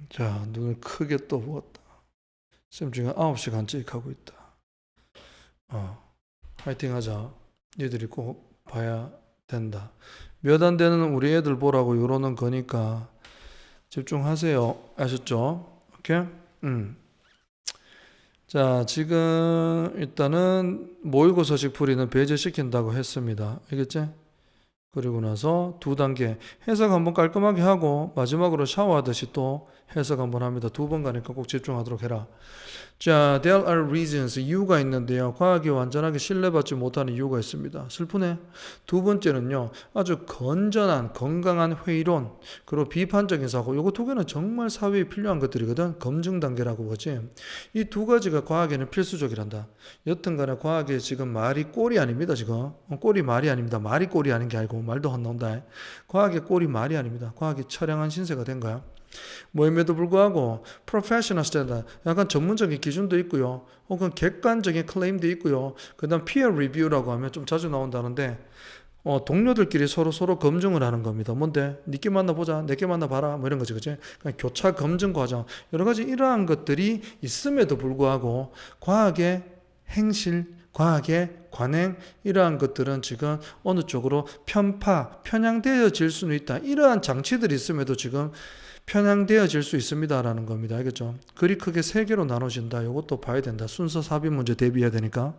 자, 눈을 크게 떠보았다. 쌤 지금 9시간 찍하고 있다. 화이팅 하자. 니들이 꼭 봐야 된다. 몇 안 되는 우리 애들 보라고 요러는 거니까 집중하세요. 아셨죠? 오케이? 자, 지금 일단은 모의고사식 풀이는 배제시킨다고 했습니다. 알겠지? 그리고 나서 두 단계 해석 한번 깔끔하게 하고 마지막으로 샤워하듯이 또 해석 한번 합니다. 두 번 가니까 꼭 집중하도록 해라. 자, there are reasons. 이유가 있는데요. 과학이 완전하게 신뢰받지 못하는 이유가 있습니다. 슬프네. 두 번째는요. 아주 건전한 건강한 회의론 그리고 비판적인 사고. 요거 두 개는 정말 사회에 필요한 것들이거든. 검증 단계라고 보지. 이 두 가지가 과학에는 필수적이란다. 여튼 간에 과학에 지금 말이 꼴이 아닙니다. 지금. 꼴이 말이 아닙니다. 말이 꼴이 아닌 게 아니고 말도 헛나온다. 과학의 꼴이 말이 아닙니다. 과학이 처량한 신세가 된 거야. 뭐임에도 불구하고 프로페셔널 스탠다드 약간 전문적인 기준도 있고요. 혹은 객관적인 클레임도 있고요. 그 다음 피어 리뷰라고 하면 좀 자주 나온다는데 동료들끼리 서로 검증을 하는 겁니다. 뭔데? 니께 만나보자, 내께 만나봐라 뭐 이런 거지, 그치? 그냥 교차 검증 과정 여러 가지 이러한 것들이 있음에도 불구하고 과학의 행실, 과학의 관행 이러한 것들은 지금 어느 쪽으로 편향되어질 수는 있다. 이러한 장치들이 있음에도 지금 편향되어질 수 있습니다라는 겁니다. 알겠죠? 그리 크게 세 개로 나눠진다. 이것도 봐야 된다. 순서 삽입 문제 대비해야 되니까.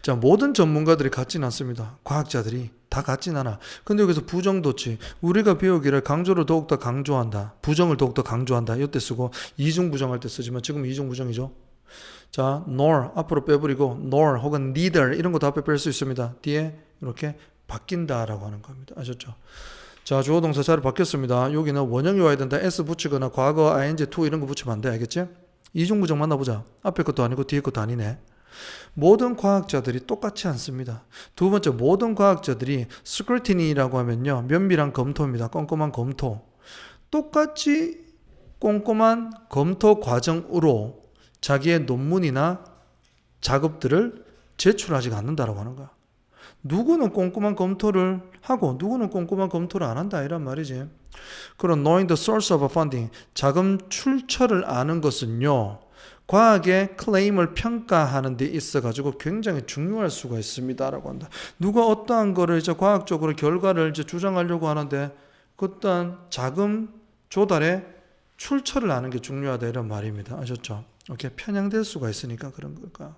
자, 모든 전문가들이 같진 않습니다. 과학자들이 다 같진 않아. 근데 여기서 부정도치. 우리가 배우기를 강조를 더욱더 강조한다. 부정을 더욱더 강조한다. 이때 쓰고 이중부정할 때 쓰지만 지금 이중부정이죠. 자, nor 앞으로 빼버리고 nor 혹은 neither 이런 것도 앞에 뺄 수 있습니다. 뒤에 이렇게 바뀐다라고 하는 겁니다. 아셨죠? 자, 주어 동사 자리 바뀌었습니다. 여기는 원형이 와야 된다. s 붙이거나 과거 ing to 이런 거 붙이면 안 돼. 알겠지? 이중부정 만나보자. 앞에 것도 아니고 뒤에 것도 아니네. 모든 과학자들이 똑같지 않습니다. 두 번째, 모든 과학자들이 스크루티니라고 하면요, 면밀한 검토입니다. 꼼꼼한 검토. 똑같이 꼼꼼한 검토 과정으로 자기의 논문이나 작업들을 제출하지 않는다라고 하는 거야. 누구는 꼼꼼한 검토를 하고 누구는 꼼꼼한 검토를 안 한다 이란 말이지. 그런 knowing the source of funding, 자금 출처를 아는 것은요, 과학의 클레임을 평가하는 데 있어가지고 굉장히 중요할 수가 있습니다라고 한다. 누가 어떠한 거를 이제 과학적으로 결과를 이제 주장하려고 하는데 그딴 자금 조달의 출처를 아는 게 중요하다 이런 말입니다. 아셨죠? 이렇게 편향될 수가 있으니까 그런 걸까.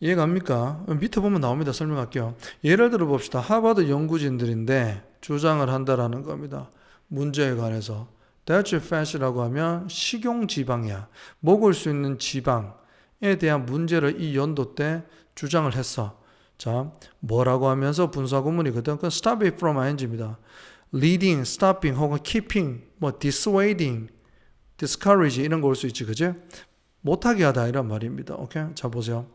이해갑니까? 밑에 보면 나옵니다. 설명할게요. 예를 들어 봅시다. 하버드 연구진들인데 주장을 한다라는 겁니다. 문제에 관해서. That's fat이라고 하면 식용지방이야. 먹을 수 있는 지방에 대한 문제를 이 연도 때 주장을 했어. 자, 뭐라고 하면서 분사구문이거든. 그건 stop it from ing입니다. leading, stopping 혹은 keeping, 뭐 dissuading, discourage 이런 거 올 수 있지, 그지? 못하게 하다 이란 말입니다. 오케이? 자, 보세요.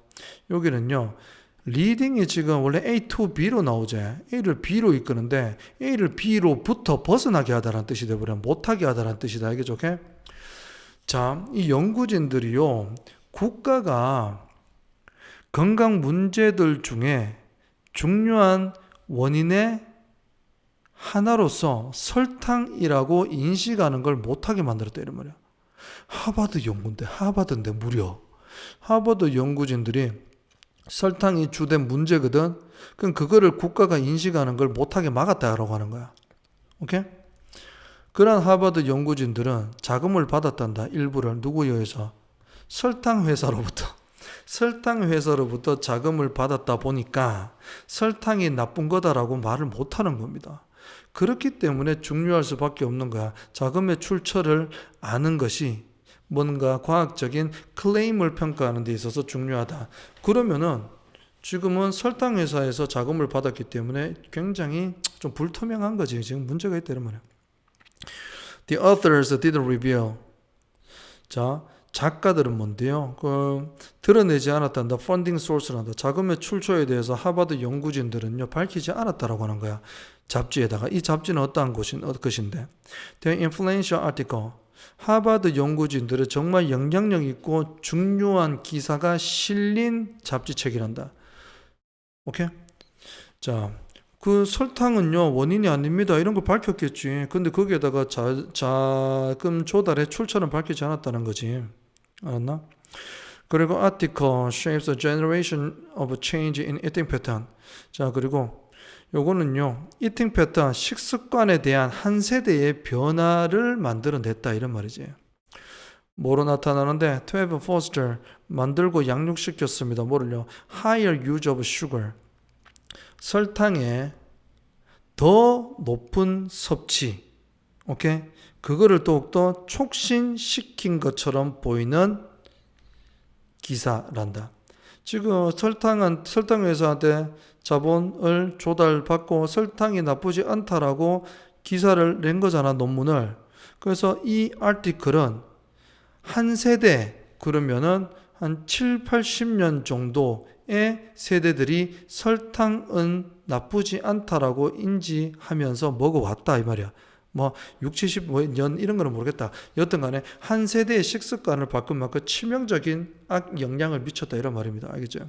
여기는요. 리딩이 지금 원래 A to B로 나오죠. A를 B로 이끄는데 A를 B로부터 벗어나게 하다라는 뜻이 되버려. 못하게 하다라는 뜻이다. 알겠죠? 오케이? 자, 이 연구진들이요. 국가가 건강 문제들 중에 중요한 원인의 하나로서 설탕이라고 인식하는 걸 못하게 만들었다 이런 말이야. 하버드 연구인데 하버드인데 무려 하버드 연구진들이 설탕이 주된 문제거든. 그럼 그거를 국가가 인식하는 걸 못하게 막았다라고 하는 거야. 오케이? 그런 하버드 연구진들은 자금을 받았단다. 일부를 누구에 의해서? 설탕 회사로부터 자금을 받았다 보니까 설탕이 나쁜 거다라고 말을 못하는 겁니다. 그렇기 때문에 중요할 수밖에 없는 거야. 자금의 출처를 아는 것이 뭔가 과학적인 클레임을 평가하는 데 있어서 중요하다. 그러면은 지금은 설탕 회사에서 자금을 받았기 때문에 굉장히 좀 불투명한 거지. 지금 문제가 있다는 말이야. The authors didn't reveal. 자, 작가들은 뭔데요? 드러내지 않았단다. funding source란다. 자금의 출처에 대해서 하버드 연구진들은요, 밝히지 않았다라고 하는 거야. 잡지에다가. 이 잡지는 어떠한 것인데. The influential article. 하버드 연구진들의 정말 영향력 있고 중요한 기사가 실린 잡지책이란다. 오케이? 자, 그 설탕은요 원인이 아닙니다 이런 거 밝혔겠지. 근데 거기에다가 자금 조달의 출처는 밝히지 않았다는 거지. 알았나? 그리고 article shapes a generation of change in eating pattern. 자, 그리고 요거는요 eating pattern 식습관에 대한 한 세대의 변화를 만들어냈다 이런 말이지. 뭐로 나타나는데 to have foster 만들고 양육시켰습니다. 뭐를요? higher use of sugar 설탕의 더 높은 섭취. 오케이? 그거를 더욱더 촉진시킨 것처럼 보이는 기사란다. 지금 설탕 회사한테 자본을 조달받고 설탕이 나쁘지 않다라고 기사를 낸 거잖아, 논문을. 그래서 이 아티클은 한 세대, 그러면은 한 7, 80년 정도의 세대들이 설탕은 나쁘지 않다라고 인지하면서 먹어왔다 이 말이야. 뭐 6, 70년 이런 거는 모르겠다. 여튼 간에 한 세대의 식습관을 바꾼 만큼 치명적인 악영향을 미쳤다 이런 말입니다. 알겠죠?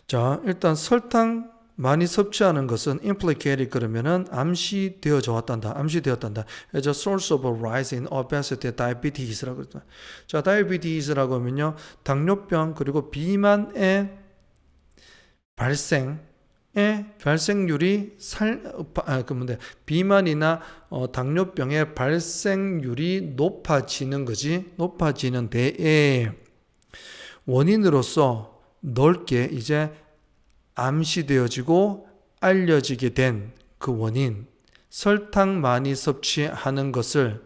자, 일단 설탕 많이 섭취하는 것은 implicated 그러면은 암시되어져 왔단다. 암시되었단다. as a source of a rise in obesity, diabetes라고 그랬다. 자, diabetes라고 하면요. 당뇨병 그리고 비만의 발생률이 비만이나 당뇨병의 발생률이 높아지는 거지. 높아지는 데에 원인으로서 넓게 이제 암시되어지고 알려지게 된 그 원인, 설탕 많이 섭취하는 것을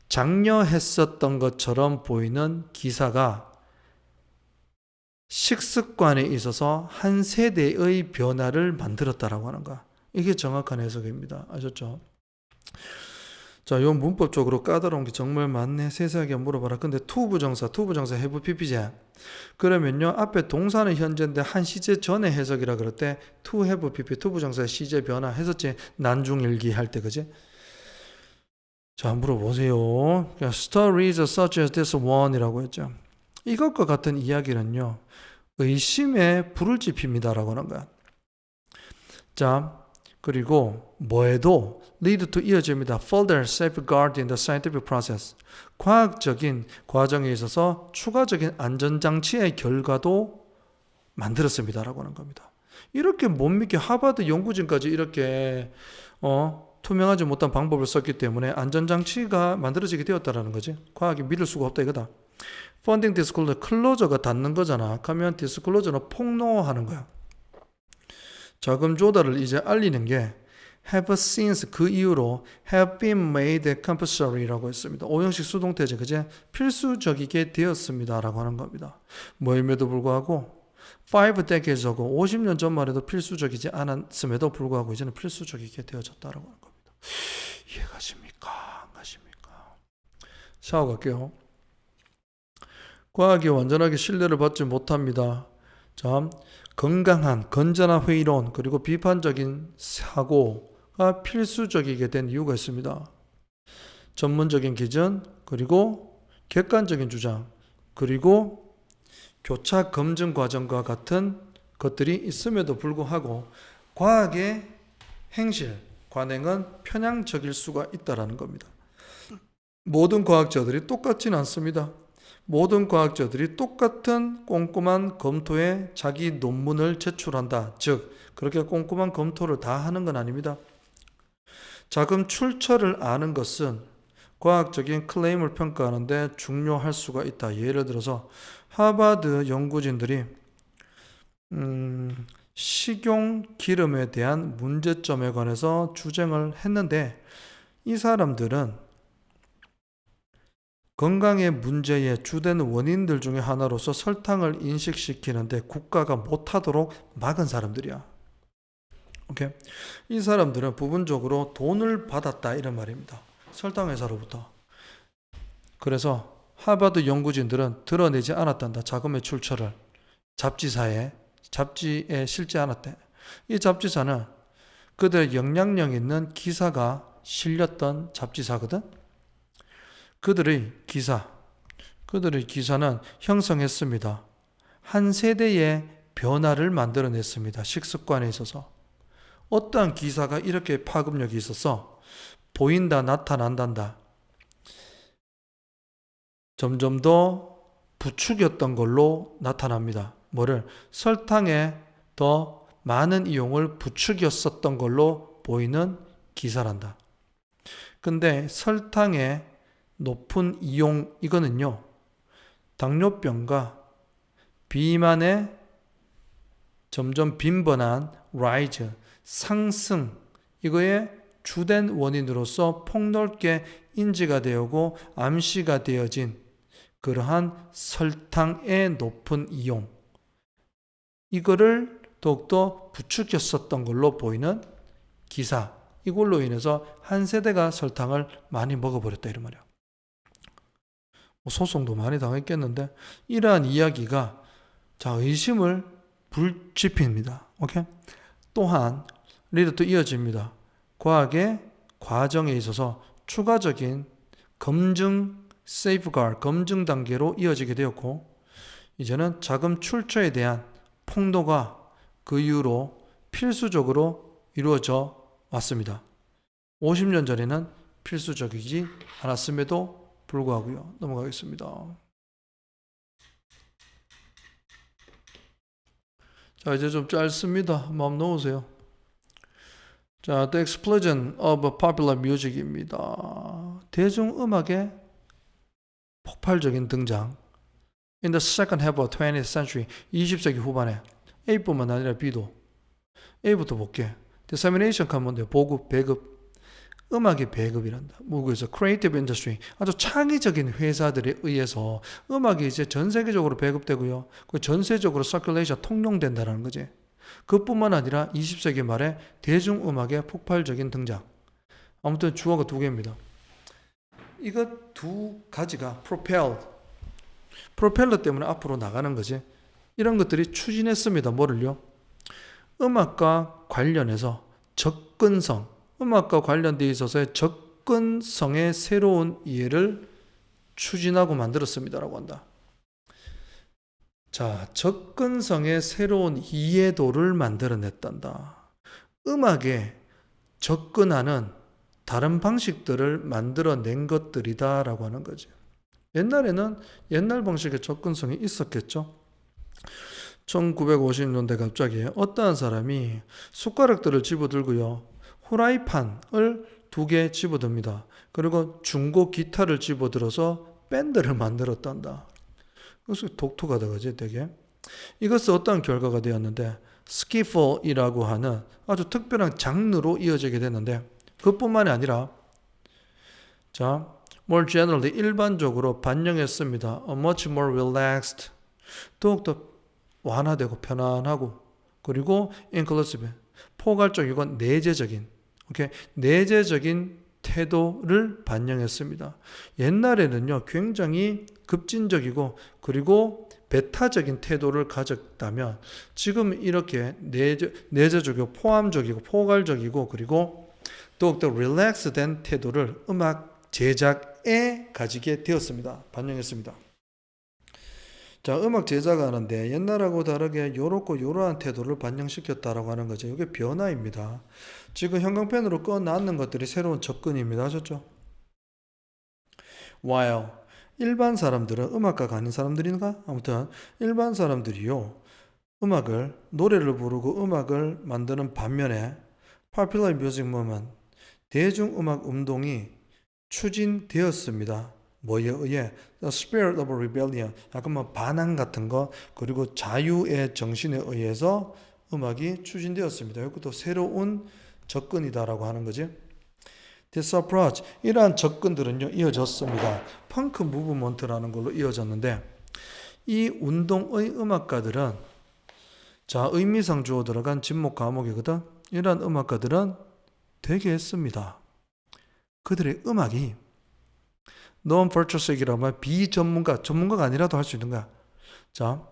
장려했었던 것처럼 보이는 기사가 식습관에 있어서 한 세대의 변화를 만들었다라고 하는 거야. 이게 정확한 해석입니다. 아셨죠? 자, 요 문법적으로 까다로운 게 정말 많네. 세세하게 물어봐라. 근데 투부정사 have pp제. 그러면요, 앞에 동사는 현재인데 한 시제 전에 해석이라 그럴 때 to have pp, 투부정사의 시제 변화 했었지. 난중일기 할 때, 그지? 자, 물어보세요. Stories such as this one이라고 했죠. 이것과 같은 이야기는요, 의심에 불을 지핍니다라고 하는 거야. 자, 그리고 뭐에도 lead to 이어집니다. Further safeguard in the scientific process. 과학적인 과정에 있어서 추가적인 안전장치의 결과도 만들었습니다라고 하는 겁니다. 이렇게 못 믿게 하버드 연구진까지 이렇게 투명하지 못한 방법을 썼기 때문에 안전장치가 만들어지게 되었다라는 거지. 과학이 믿을 수가 없다 이거다. Funding disclosure, 클로저가 닫는 거잖아. 그러면 disclosure는 폭로하는 거야. 자금 조달을 이제 알리는 게 have since 그 이후로 have been made compulsory라고 했습니다. 오형식 수동태제 그제 필수적이게 되었습니다라고 하는 겁니다. 뭐임에도 불구하고 5 decades하고 50년 전만 해도 필수적이지 않았음에도 불구하고 이제는 필수적이게 되어졌다라고 하는 겁니다. 이해가십니까? 안 가십니까? 샤워 갈게요. 과학이 완전하게 신뢰를 받지 못합니다. 자, 건강한 건전한 회의론 그리고 비판적인 사고가 필수적이게 된 이유가 있습니다. 전문적인 기준 그리고 객관적인 주장 그리고 교차 검증 과정과 같은 것들이 있음에도 불구하고 과학의 행실, 관행은 편향적일 수가 있다는 겁니다. 모든 과학자들이 똑같지는 않습니다. 모든 과학자들이 똑같은 꼼꼼한 검토에 자기 논문을 제출한다. 즉, 그렇게 꼼꼼한 검토를 다 하는 건 아닙니다. 자금 출처를 아는 것은 과학적인 클레임을 평가하는데 중요할 수가 있다. 예를 들어서 하버드 연구진들이 식용 기름에 대한 문제점에 관해서 주장을 했는데 이 사람들은 건강의 문제의 주된 원인들 중에 하나로서 설탕을 인식시키는데 국가가 못하도록 막은 사람들이야. 오케이? 이 사람들은 부분적으로 돈을 받았다 이런 말입니다. 설탕 회사로부터. 그래서 하버드 연구진들은 드러내지 않았단다. 자금의 출처를. 잡지에 실지 않았대. 이 잡지사는 그들의 영향력 있는 기사가 실렸던 잡지사거든. 그들의 기사는 형성했습니다. 한 세대의 변화를 만들어냈습니다. 식습관에 있어서. 어떠한 기사가 이렇게 파급력이 있어서 보인다, 나타난단다. 점점 더 부추겼던 걸로 나타납니다. 뭐를? 설탕에 더 많은 이용을 부추겼었던 걸로 보이는 기사란다. 근데 설탕의 높은 이용, 이거는요, 당뇨병과 비만의 점점 빈번한 rise, 상승, 이거의 주된 원인으로서 폭넓게 인지가 되고 암시가 되어진 그러한 설탕의 높은 이용, 이거를 더욱더 부추겼었던 걸로 보이는 기사, 이걸로 인해서 한 세대가 설탕을 많이 먹어버렸다 이런 말이야. 소송도 많이 당했겠는데 이러한 이야기가 자 의심을 불지핍니다. 오케이? 또한 리더 또 이어집니다. 과학의 과정에 있어서 추가적인 검증 세이프가드, 검증 단계로 이어지게 되었고 이제는 자금 출처에 대한 폭로가 그 이후로 필수적으로 이루어져 왔습니다. 50년 전에는 필수적이지 않았음에도 불구하고요. 넘어가겠습니다. 자, 이제 좀 짧습니다. 마음 놓으세요. 자, The Explosion of Popular Music입니다. 대중음악의 폭발적인 등장. In the second half of 20th century, 20세기 후반에 A뿐만 아니라 B도. A부터 볼게. Dissemination 하면 뭔데? 보급, 배급. 음악의 배급이란다. 미국에서 Creative Industry, 아주 창의적인 회사들에 의해서 음악이 이제 전 세계적으로 배급되고요. 전 세계적으로 서큘레이션 통용된다는 거지. 그뿐만 아니라 20세기 말에 대중음악의 폭발적인 등장. 아무튼 주어가 두 개입니다. 이거 두 가지가 프로펠러 때문에 앞으로 나가는 거지. 이런 것들이 추진했습니다. 뭐를요? 음악과 관련해서 접근성, 음악과 관련되어 있어서의 접근성의 새로운 이해를 추진하고 만들었습니다라고 한다. 자, 접근성의 새로운 이해도를 만들어냈단다. 음악에 접근하는 다른 방식들을 만들어낸 것들이다라고 하는 거지. 옛날에는 옛날 방식의 접근성이 있었겠죠. 1950년대 갑자기 어떠한 사람이 숟가락들을 집어들고요. 후라이팬을 2개 집어듭니다. 그리고 중고 기타를 집어들어서 밴드를 만들었단다. 그래서 독특하다 그지 되게. 이것은 어떤 결과가 되었는데 스키플이라고 하는 아주 특별한 장르로 이어지게 됐는데 그뿐만이 아니라 자, more generally 일반적으로 반영했습니다. much more relaxed, 더욱더 완화되고 편안하고 그리고 inclusive, 포괄적이고 내재적인, 오케이, 내재적인 태도를 반영했습니다. 옛날에는요 굉장히 급진적이고 그리고 배타적인 태도를 가졌다면 지금 이렇게 내재적이고 포함적이고 포괄적이고 그리고 더욱더 릴렉스된 태도를 음악 제작에 가지게 되었습니다. 반영했습니다. 자, 음악 제작을 하는데 옛날하고 다르게 요렇고 요러한 태도를 반영시켰다라고 하는 거죠. 이게 변화입니다. 지금 형광펜으로 꺼놨는 것들이 새로운 접근입니다. 하셨죠? While 일반 사람들은 음악가가 아닌 사람들인가? 아무튼 일반 사람들이요 음악을 노래를 부르고 음악을 만드는 반면에 Popular Music Movement 대중음악 운동이 추진되었습니다. 뭐에 의해? The Spirit of Rebellion, 약간 뭐 반항 같은 거, 그리고 자유의 정신에 의해서 음악이 추진되었습니다. 이것도 새로운 접근이다라고 하는 거지. This approach, 이러한 접근들은요 이어졌습니다. 펑크 무브먼트라는 걸로 이어졌는데 이 운동의 음악가들은 자 의미상 주어 들어간 진목 과목이거든. 이러한 음악가들은 되게 했습니다. 그들의 음악이 non-virtuosik이라고 하면 전문가가 아니라도 할 수 있는 거야. 자,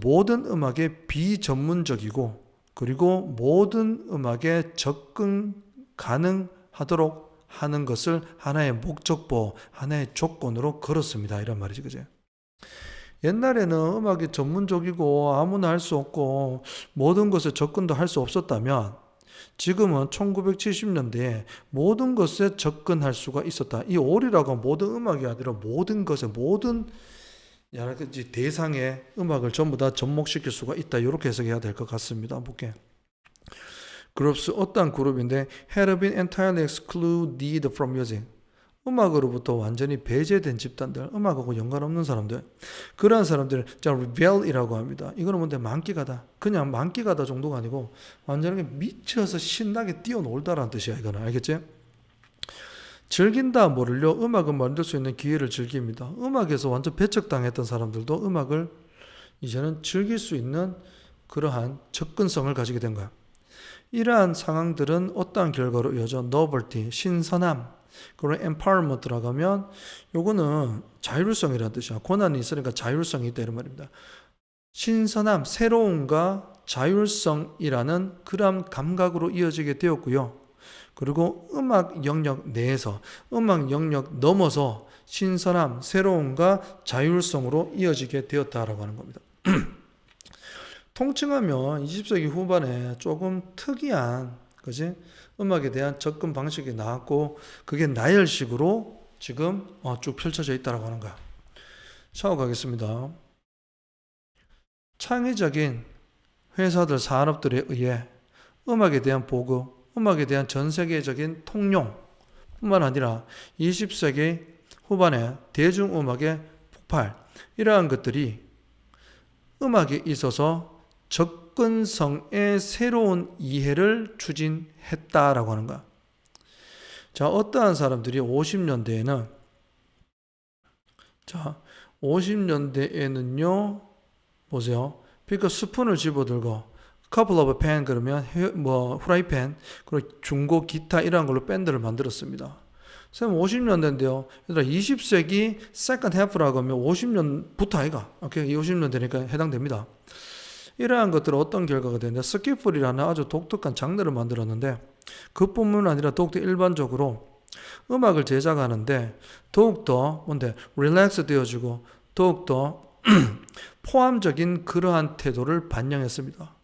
모든 음악에 비전문적이고 그리고 모든 음악에 접근 가능하도록 하는 것을 하나의 목적보, 하나의 조건으로 걸었습니다. 이런 말이지, 그제? 옛날에는 음악이 전문적이고 아무나 할 수 없고 모든 것에 접근도 할 수 없었다면 지금은 1970년대에 모든 것에 접근할 수가 있었다. 이 올이라고 모든 음악이 아니라 모든 것에 모든 여러 가지 대상의 음악을 전부 다 접목시킬 수가 있다. 이렇게 해석해야 될 것 같습니다. 볼게. 그룹스 어떤 그룹인데 had been entirely excluded from music. 음악으로부터 완전히 배제된 집단들, 음악하고 연관없는 사람들, 그러한 사람들을 자 rebel이라고 합니다. 이거는 뭔데 만기가다. 그냥 만기가다 정도가 아니고 완전하게 미쳐서 신나게 뛰어놀다라는 뜻이야. 이거는 알겠지? 즐긴다 뭐를요? 음악을 만들 수 있는 기회를 즐깁니다. 음악에서 완전 배척당했던 사람들도 음악을 이제는 즐길 수 있는 그러한 접근성을 가지게 된 거야. 이러한 상황들은 어떠한 결과로 이어져? novelty, 신선함, 그리고 empowerment라고 하면 요거는 자율성이라는 뜻이야. 권한이 있으니까 자율성이 있다 이런 말입니다. 신선함, 새로움과 자율성이라는 그런 감각으로 이어지게 되었고요. 그리고 음악 영역 내에서 음악 영역 넘어서 신선함, 새로움과 자율성으로 이어지게 되었다라고 하는 겁니다. 통칭하면 20세기 후반에 조금 특이한 그지? 음악에 대한 접근 방식이 나왔고 그게 나열식으로 지금 쭉 펼쳐져 있다라고 하는 거야. 샤워 가겠습니다. 창의적인 회사들, 산업들에 의해 음악에 대한 보급, 음악에 대한 전 세계적인 통용 뿐만 아니라 20세기 후반에 대중음악의 폭발, 이러한 것들이 음악에 있어서 접근성의 새로운 이해를 추진했다라고 하는 거야. 자, 어떠한 사람들이 50년대에는 50년대에는요, 보세요. 그러니까 스푼을 집어들고 couple of pen 그러면 후라이팬 그리고 중고 기타 이런 걸로 밴드를 만들었습니다. 선생님 50년대인데요. 얘들아 20세기 second half라고 하면 50년부터 아이가. 오케이, 50년대니까 해당됩니다. 이러한 것들은 어떤 결과가 되냐? 스키플이라는 아주 독특한 장르를 만들었는데 그뿐만 아니라 더욱더 일반적으로 음악을 제작하는데 더욱더 뭔데 릴렉스 되어지고 더욱더 포함적인 그러한 태도를 반영했습니다.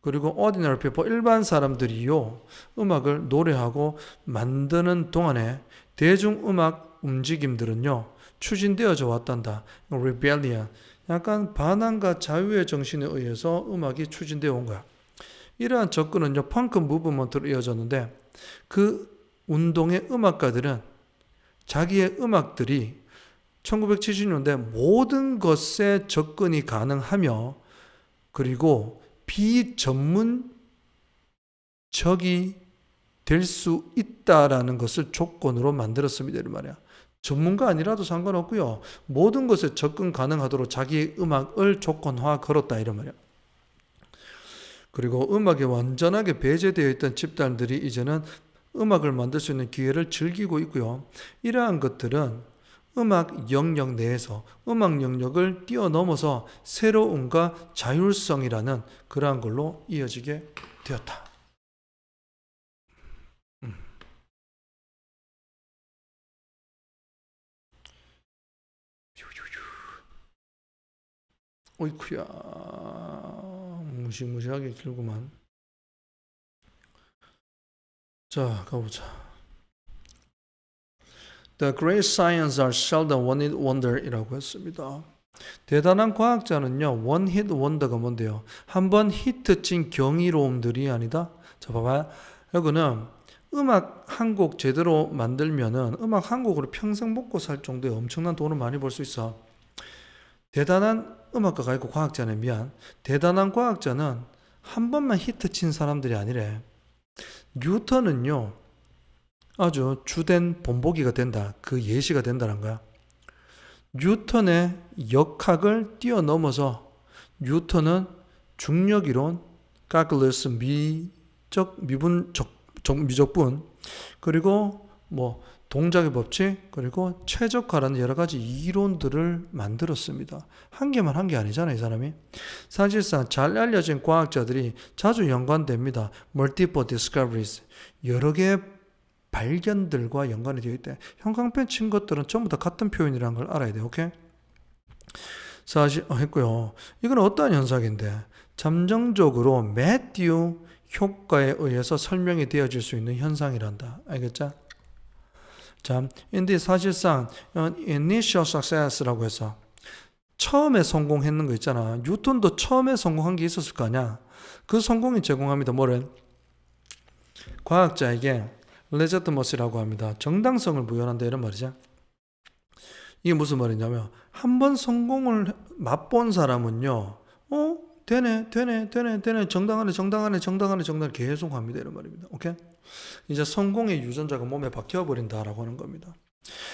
그리고 ordinary people, 일반 사람들이요 음악을 노래하고 만드는 동안에 대중음악 움직임들은요 추진되어져 왔단다. rebellion, 약간 반항과 자유의 정신에 의해서 음악이 추진되어 온 거야. 이러한 접근은요 펑크 무브먼트로 이어졌는데 그 운동의 음악가들은 자기의 음악들이 1970년대 모든 것에 접근이 가능하며 그리고 비전문적이 될 수 있다라는 것을 조건으로 만들었습니다. 이 말이야. 전문가 아니라도 상관없고요. 모든 것에 접근 가능하도록 자기의 음악을 조건화 걸었다 이런 말이야. 그리고 음악에 완전하게 배제되어 있던 집단들이 이제는 음악을 만들 수 있는 기회를 즐기고 있고요. 이러한 것들은 음악 영역 내에서 음악 영역을 뛰어넘어서 새로움과 자율성이라는 그러한 걸로 이어지게 되었다. 어이쿠야, 무시무시하게 길구만. 자, 가보자. The great science are seldom one hit wonder이라고 했습니다. 대단한 과학자는요, one hit wonder가 뭔데요? 한번 히트 친 경이로움들이 아니다. 자, 봐봐요. 여기는 음악 한 곡 제대로 만들면은 음악 한 곡으로 평생 먹고 살 정도의 엄청난 돈을 많이 벌 수 있어. 대단한 음악가가 있고 과학자는 대단한 과학자는 한 번만 히트 친 사람들이 아니래. 뉴턴은요 아주 주된 본보기가 된다. 그 예시가 된다는 거야. 뉴턴의 역학을 뛰어넘어서 뉴턴은 중력이론, calculus, 미적분, 그리고 동작의 법칙, 그리고 최적화라는 여러 가지 이론들을 만들었습니다. 한 개만 한 게 아니잖아요, 이 사람이. 사실상 잘 알려진 과학자들이 자주 연관됩니다. multiple discoveries, 여러 개의 발견들과 연관이 되어 있대. 형광펜 친 것들은 전부 다 같은 표현이라는 걸 알아야 돼, 오케이? 사실 했고요. 이건 어떠한 현상인데 잠정적으로 매튜 효과에 의해서 설명이 되어질 수 있는 현상이란다. 알겠죠? 자, 근데 사실상 initial success라고 해서 처음에 성공했는 거 있잖아. 뉴턴도 처음에 성공한 게 있었을 거 아니야. 그 성공이 제공합니다. 뭐를? 과학자에게 레저트머시라고 합니다. 정당성을 부여한다 이런 말이죠. 이게 무슨 말이냐면 한 번 성공을 맛본 사람은요. 되네. 정당하네 계속 합니다. 이런 말입니다. 오케이? 이제 성공의 유전자가 몸에 박혀버린다라고 하는 겁니다.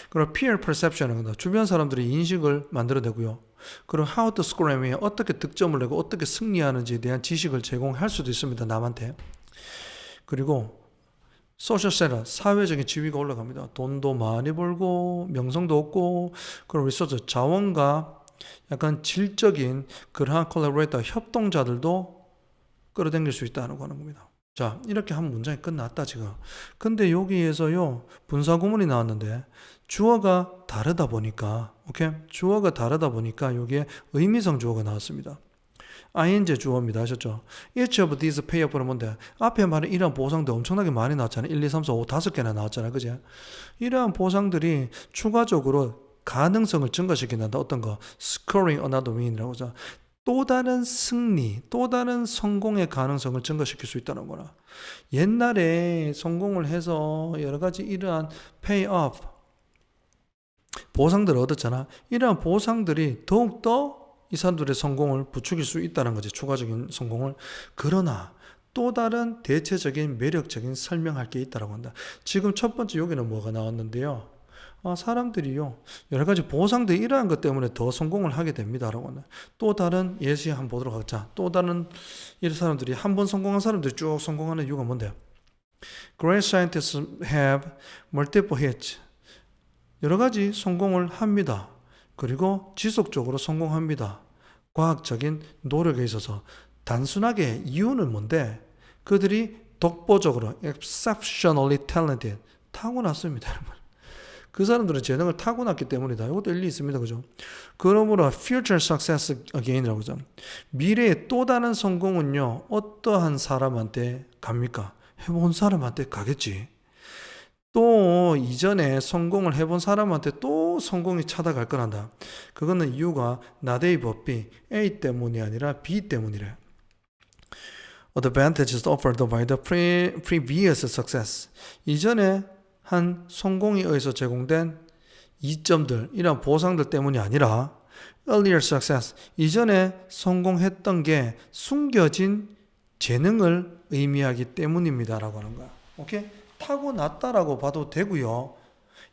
그리고 peer perception은 주변 사람들이 인식을 만들어내고요. 그리고 how to score이 어떻게 득점을 내고 어떻게 승리하는지에 대한 지식을 제공할 수도 있습니다. 남한테. 그리고 소셜 스테러스, 사회적인 지위가 올라갑니다. 돈도 많이 벌고 명성도 얻고 그리고 리소스, 자원과 약간 질적인 그러한 콜라보레이터, 협동자들도 끌어당길 수 있다는 거 하는 겁니다. 자, 이렇게 한 문장이 끝났다 지금. 근데 여기에서요 분사 구문이 나왔는데 주어가 다르다 보니까 주어가 다르다 보니까 여기에 의미성 주어가 나왔습니다. ing 주어입니다. 아셨죠? Each of these pay up은 뭔데? 앞에 말한 이러한 보상도 엄청나게 많이 나왔잖아요. 1, 2, 3, 4, 5, 5개나 나왔잖아요. 그죠? 이러한 보상들이 추가적으로 가능성을 증가시킨다. 어떤 거? Scoring another win이라고 하죠. 또 다른 승리, 또 다른 성공의 가능성을 증가시킬 수 있다는 거라. 옛날에 성공을 해서 여러 가지 이러한 pay off, 보상들을 얻었잖아. 이러한 보상들이 더욱더 이 사람들의 성공을 부추길 수 있다는 거지. 추가적인 성공을. 그러나 또 다른 대체적인 매력적인 설명할 게 있다고 한다. 지금 첫 번째 여기는 뭐가 나왔는데요. 사람들이요 여러 가지 보상들 이러한 것 때문에 더 성공을 하게 됩니다라고 한다. 또 다른 예시 한번 보도록 하자. 또 다른 이런 사람들이 한 번 성공한 사람들이 쭉 성공하는 이유가 뭔데? Great scientists have multiple hits. 여러 가지 성공을 합니다. 그리고 지속적으로 성공합니다. 과학적인 노력에 있어서 단순하게 이유는 뭔데? 그들이 독보적으로 exceptionally talented 타고났습니다. 여러분. 그 사람들은 재능을 타고났기 때문이다. 이것도 일리 있습니다. 그죠? 그러므로 future success again이라고 하죠. 미래의 또 다른 성공은요. 어떠한 사람한테 갑니까? 해본 사람한테 가겠지. 또 이전에 성공을 해본 사람한테 또 성공이 찾아갈 거란다. 그거는 이유가 not A but B, A 때문이 아니라 B 때문이래. Advantages offered by the previous success. 이전에 한 성공에 의해서 제공된 이점들, 이런 보상들 때문이 아니라 earlier success, 이전에 성공했던 게 숨겨진 재능을 의미하기 때문입니다라고 하는 거야. 오케이? 타고났다라고 봐도 되고요.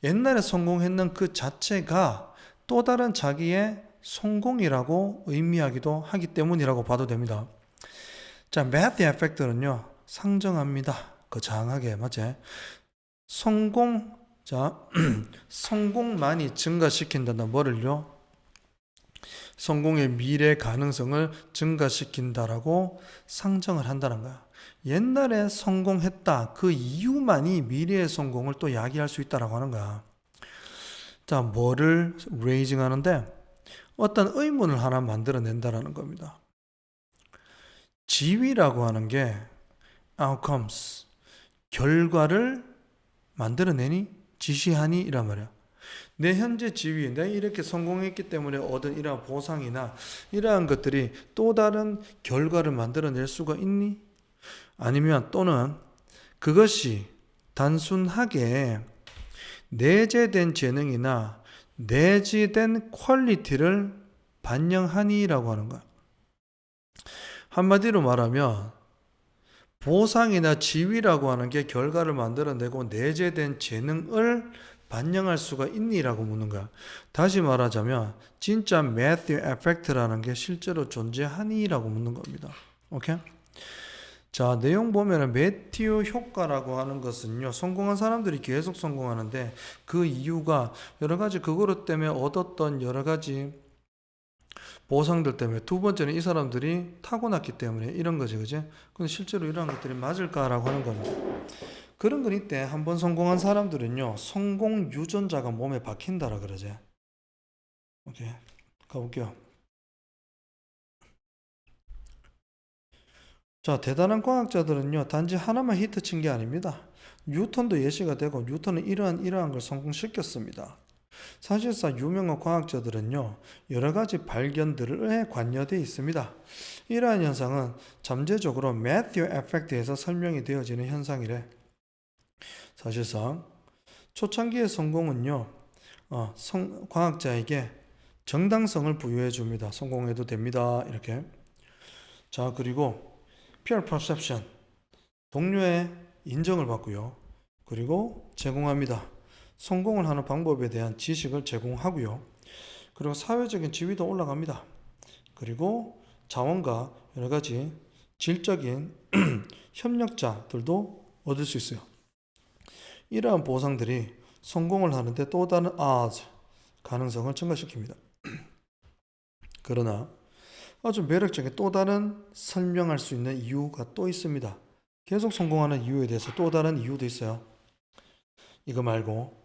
옛날에 성공했는 그 자체가 또 다른 자기의 성공이라고 의미하기도 하기 때문이라고 봐도 됩니다. 자, math effect는요. 상정합니다. 거창하게 맞지? 성공만이 증가시킨다는 뭐를요? 성공의 미래 가능성을 증가시킨다라고 상정을 한다는 거야. 옛날에 성공했다. 그 이유만이 미래의 성공을 또 야기할 수 있다라고 하는 거야. 자, 뭐를 레이징 하는데 어떤 의문을 하나 만들어낸다라는 겁니다. 지위라고 하는 게 outcomes, 결과를 만들어내니? 지시하니? 이란 말이야. 내 현재 지위, 내가 이렇게 성공했기 때문에 얻은 이러한 보상이나 이러한 것들이 또 다른 결과를 만들어낼 수가 있니? 아니면 또는 그것이 단순하게 내재된 재능이나 내재된 퀄리티를 반영하니라고 하는 거야. 한마디로 말하면 보상이나 지위라고 하는 게 결과를 만들어내고 내재된 재능을 반영할 수가 있니라고 묻는 거야. 다시 말하자면 진짜 매튜 에펙트라는 게 실제로 존재하니라고 묻는 겁니다. 오케이? 자, 내용 보면은 매튜 효과라고 하는 것은요, 성공한 사람들이 계속 성공하는데 그 이유가 여러 가지 그거로 때문에 얻었던 여러 가지 보상들 때문에, 두 번째는 이 사람들이 타고났기 때문에 이런 거지, 그지? 근데 실제로 이러한 것들이 맞을까라고 하는 겁니다. 그런 건 이때 한번 성공한 사람들은요, 성공 유전자가 몸에 박힌다라 그러지. 오케이, 가볼게요. 자, 대단한 과학자들은요, 단지 하나만 히트 친 게 아닙니다. 뉴턴도 예시가 되고, 뉴턴은 이러한 걸 성공시켰습니다. 사실상 유명한 과학자들은요, 여러 가지 발견들에 관여되어 있습니다. 이러한 현상은 잠재적으로 매튜 에펙트에서 설명이 되어지는 현상이래. 사실상 초창기의 성공은요, 과학자에게 정당성을 부여해 줍니다. 성공해도 됩니다. 이렇게. 자, 그리고 peer perception, 동료의 인정을 받고요. 그리고 제공합니다. 성공을 하는 방법에 대한 지식을 제공하고요. 그리고 사회적인 지위도 올라갑니다. 그리고 자원과 여러 가지 질적인 협력자들도 얻을 수 있어요. 이러한 보상들이 성공을 하는데 또 다른 odds, 가능성을 증가시킵니다. 그러나 아주 매력적인 또 다른 설명할 수 있는 이유가 또 있습니다. 계속 성공하는 이유에 대해서 또 다른 이유도 있어요. 이거 말고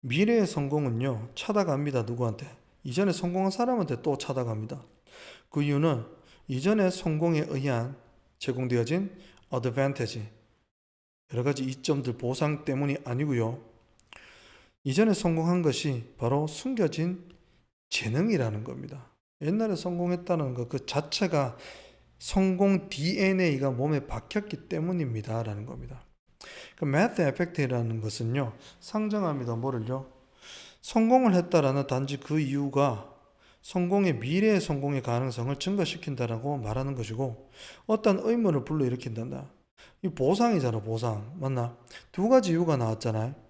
미래의 성공은요, 찾아갑니다. 누구한테? 이전에 성공한 사람한테 또 찾아갑니다. 그 이유는 이전의 성공에 의한 제공되어진 advantage, 여러 가지 이점들 보상 때문이 아니고요. 이전에 성공한 것이 바로 숨겨진 재능이라는 겁니다. 옛날에 성공했다는 것 그 자체가 성공 DNA가 몸에 박혔기 때문입니다. 라는 겁니다. 그 매트 에펙트라는 것은요, 상정합니다. 뭐를요? 성공을 했다라는 단지 그 이유가 성공의 미래의 성공의 가능성을 증가시킨다라고 말하는 것이고, 어떤 의문을 불러일으킨다. 이 보상이잖아, 보상. 맞나? 두 가지 이유가 나왔잖아요.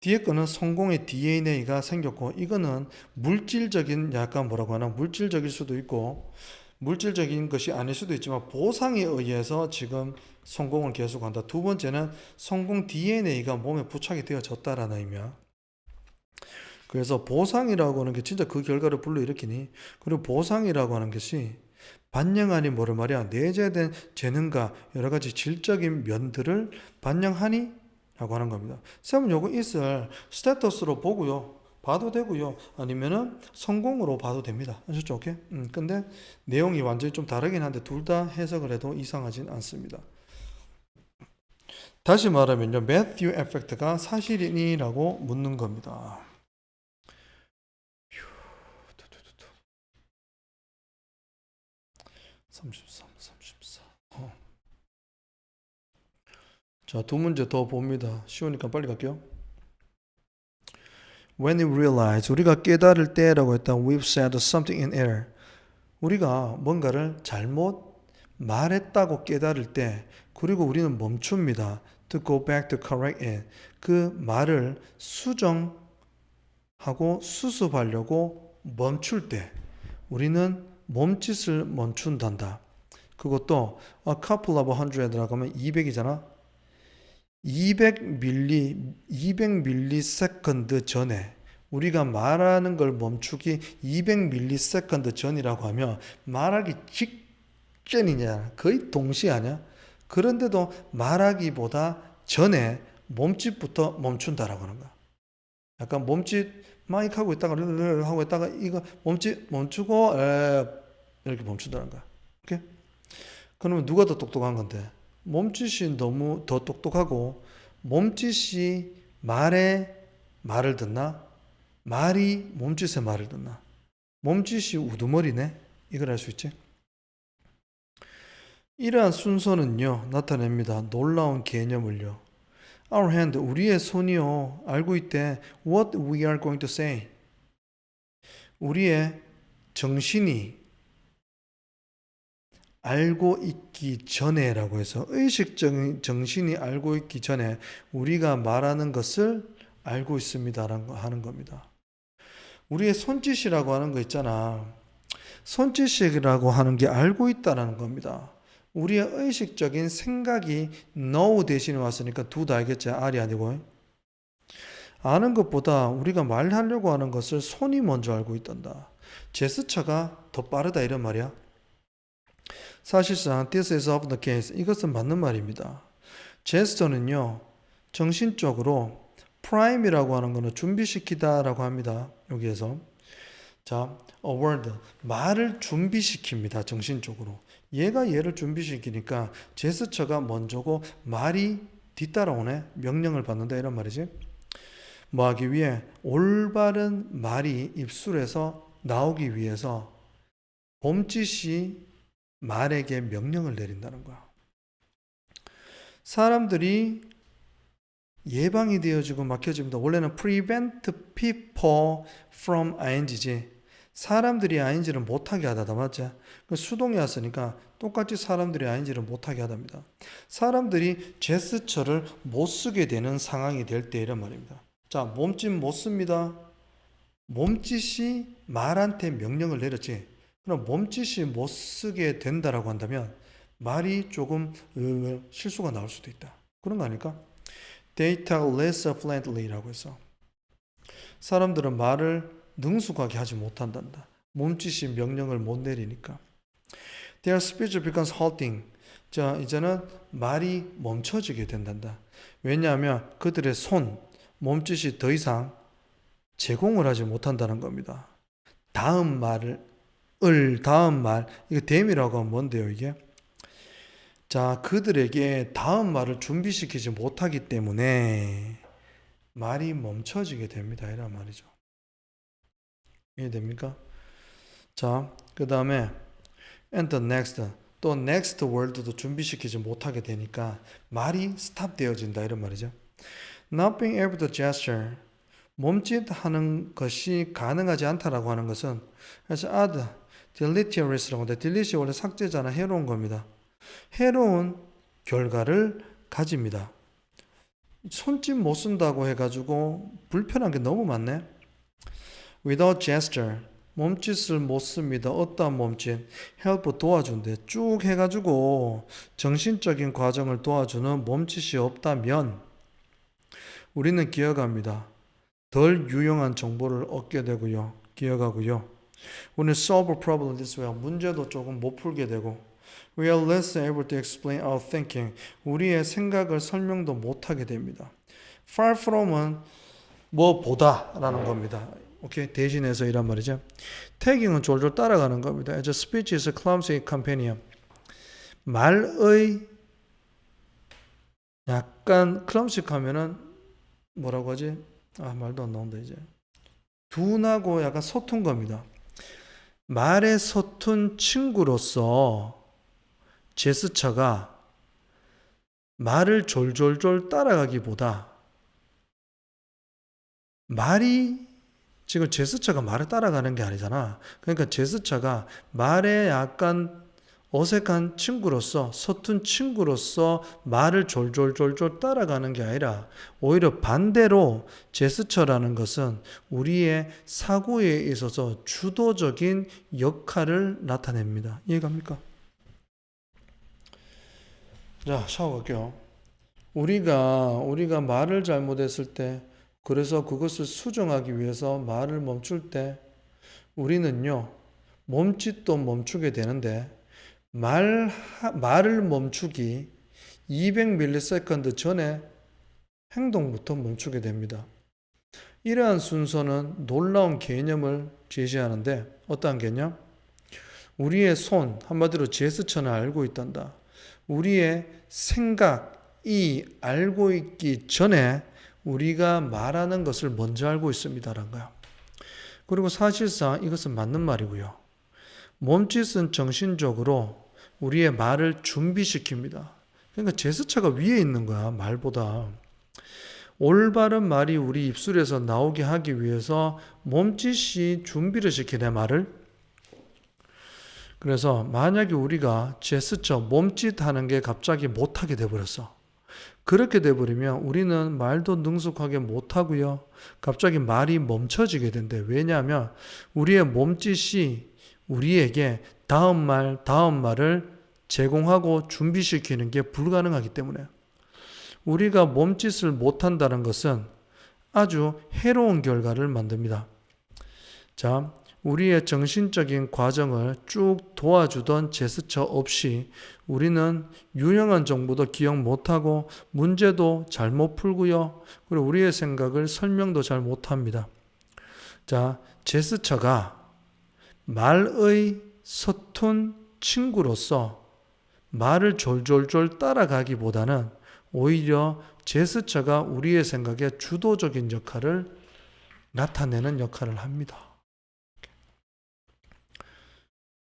뒤에 거는 성공의 DNA가 생겼고, 이거는 물질적인, 약간 뭐라고 하나, 물질적일 수도 있고 물질적인 것이 아닐 수도 있지만 보상에 의해서 지금 성공을 계속한다. 두 번째는 성공 DNA가 몸에 부착이 되어졌다라는 의미야. 그래서 보상이라고 하는 게 진짜 그 결과를 불러일으키니, 그리고 보상이라고 하는 것이 반영하니 뭐를 말이야, 내재된 재능과 여러 가지 질적인 면들을 반영하니 라고 하는 겁니다. 쌤은 요거 있을 스테터스로 보고요, 봐도 되고요, 아니면은 성공으로 봐도 됩니다. 아셨죠? 오케이? 근데 내용이 완전히 좀 다르긴 한데 둘 다 해석을 해도 이상하진 않습니다. 다시 말하면요, 매튜 에펙트가 사실이니라고 묻는 겁니다. 33, 34. 자, 두 문제 더 봅니다. 쉬우니까 빨리 갈게요. When we realize, 우리가 깨달을 때라고 했다. We've said something in error. 우리가 뭔가를 잘못 말했다고 깨달을 때, 그리고 우리는 멈춥니다. To go back to correct it. 그 말을 수정하고 수습하려고 멈출 때, 우리는 몸짓을 멈춘단다. 그것도 a couple of hundred라고 하면 200이잖아. 200ms 전에, 우리가 말하는 걸 멈추기 200ms 전이라고 하면 말하기 직전이냐, 거의 동시에 하냐. 그런데도 말하기보다 전에 몸짓부터 멈춘다라고 하는 거야. 약간 몸짓 마이크 하고 있다가 하고 있다가 이거 몸짓 멈추고 이렇게 멈춘다는 거야. 오케이? 그러면 누가 더 똑똑한 건데? 몸짓이 너무 더 똑똑하고, 몸짓이 말에 말을 듣나? 말이 몸짓에 말을 듣나? 몸짓이 우두머리네? 이걸 알 수 있지? 이러한 순서는요, 나타냅니다. 놀라운 개념을요. Our hand, 우리의 손이요, 알고 있대. What we are going to say. 우리의 정신이 알고 있기 전에라고 해서, 의식적인 정신이 알고 있기 전에 우리가 말하는 것을 알고 있습니다라는 거 하는 겁니다. 우리의 손짓이라고 하는 거 있잖아. 손짓이라고 하는 게 알고 있다라는 겁니다. 우리의 의식적인 생각이 know 대신에 왔으니까 do 다 알겠지? R이 아니고. 아는 것보다 우리가 말하려고 하는 것을 손이 먼저 알고 있단다. 제스처가 더 빠르다 이런 말이야. 사실상 this is often the case. 이것은 맞는 말입니다. 제스처는요, 정신적으로 prime이라고 하는 것은 준비시키다라고 합니다. 여기에서. 자, a word, 말을 준비시킵니다. 정신적으로. 얘가 얘를 준비시키니까 제스처가 먼저고 말이 뒤따라오네. 명령을 받는다 이런 말이지. 뭐 하기 위해 올바른 말이 입술에서 나오기 위해서 몸짓이 말에게 명령을 내린다는 거야. 사람들이 예방이 되어지고 막혀집니다. 원래는 prevent people from ing지. 사람들이 ing를 못하게 하다다, 맞지? 수동이 왔으니까 똑같이 사람들이 ing를 못하게 하답니다. 사람들이 제스처를 못 쓰게 되는 상황이 될 때 이런 말입니다. 자, 몸짓 못 씁니다. 몸짓이 말한테 명령을 내렸지. 그럼 몸짓이 못 쓰게 된다라고 한다면 말이 조금 실수가 나올 수도 있다. 그런 거 아닐까? They talk less fluently라고 해서 사람들은 말을 능숙하게 하지 못한단다. 몸짓이 명령을 못 내리니까. Their speech becomes halting. 자, 이제는 말이 멈춰지게 된단다. 왜냐하면 그들의 손, 몸짓이 더 이상 제공을 하지 못한다는 겁니다. 다음 말, 이거 댐이라고 하면 뭔데요, 이게? 자, 그들에게 다음 말을 준비시키지 못하기 때문에 말이 멈춰지게 됩니다. 이란 말이죠. 이해됩니까? 자, 그 다음에 and the next, 또 next word도 준비시키지 못하게 되니까 말이 stop 되어진다 이런 말이죠. Not being able to gesture, 몸짓하는 것이 가능하지 않다라고 하는 것은 그래서 add deleterious라고 하는데 delete이 원래 삭제잖아. 해로운 겁니다. 해로운 결과를 가집니다. 손짓 못 쓴다고 해가지고 불편한 게 너무 많네. Without gesture, 몸짓을 못 씁니다. 어떠한 몸짓? help 도와준대. 쭉 해가지고 정신적인 과정을 도와주는 몸짓이 없다면 우리는 기억합니다. 덜 유용한 정보를 얻게 되고요. 기억하고요. 우리는 solve a problem this way. 문제도 조금 못 풀게 되고 We are less able to explain our thinking. 우리의 생각을 설명도 못하게 됩니다. Far from은 뭐보다 라는 겁니다. 오케이? 대신해서 이란 말이죠. tagging은 졸졸 따라가는 겁니다. As a speech is a clumsy companion. 말의 약간 클럼식하면은 뭐라고 하지? 말도 안 나온다 이제. 둔하고 약간 서툰 겁니다. 말의 서툰 친구로서 제스처가 말을 졸졸졸 따라가기보다 말이 지금 제스처가 말을 따라가는 게 아니잖아. 그러니까 제스처가 말에 약간 어색한 친구로서 서툰 친구로서 말을 졸졸졸졸 따라가는 게 아니라 오히려 반대로 제스처라는 것은 우리의 사고에 있어서 주도적인 역할을 나타냅니다. 이해갑니까? 자, 샤워 갈게요. 우리가 말을 잘못했을 때, 그래서 그것을 수정하기 위해서 말을 멈출 때, 우리는요, 몸짓도 멈추게 되는데, 말을 멈추기 200ms 전에 행동부터 멈추게 됩니다. 이러한 순서는 놀라운 개념을 제시하는데, 어떠한 개념? 우리의 손, 한마디로 제스처는 알고 있단다. 우리의 생각이 알고 있기 전에 우리가 말하는 것을 먼저 알고 있습니다라는 거야. 그리고 사실상 이것은 맞는 말이고요. 몸짓은 정신적으로 우리의 말을 준비시킵니다. 그러니까 제스처가 위에 있는 거야, 말보다. 올바른 말이 우리 입술에서 나오게 하기 위해서 몸짓이 준비를 시키네, 말을. 그래서 만약에 우리가 제스처, 몸짓 하는 게 갑자기 못하게 돼버렸어. 그렇게 돼버리면 우리는 말도 능숙하게 못하고요. 갑자기 말이 멈춰지게 된대. 왜냐하면 우리의 몸짓이 우리에게 다음 말을 제공하고 준비시키는 게 불가능하기 때문에 우리가 몸짓을 못한다는 것은 아주 해로운 결과를 만듭니다. 자, 우리의 정신적인 과정을 쭉 도와주던 제스처 없이 우리는 유용한 정보도 기억 못하고 문제도 잘 못 풀고요. 그리고 우리의 생각을 설명도 잘 못합니다. 자, 제스처가 말의 서툰 친구로서 말을 졸졸졸 따라가기보다는 오히려 제스처가 우리의 생각에 주도적인 역할을 나타내는 역할을 합니다.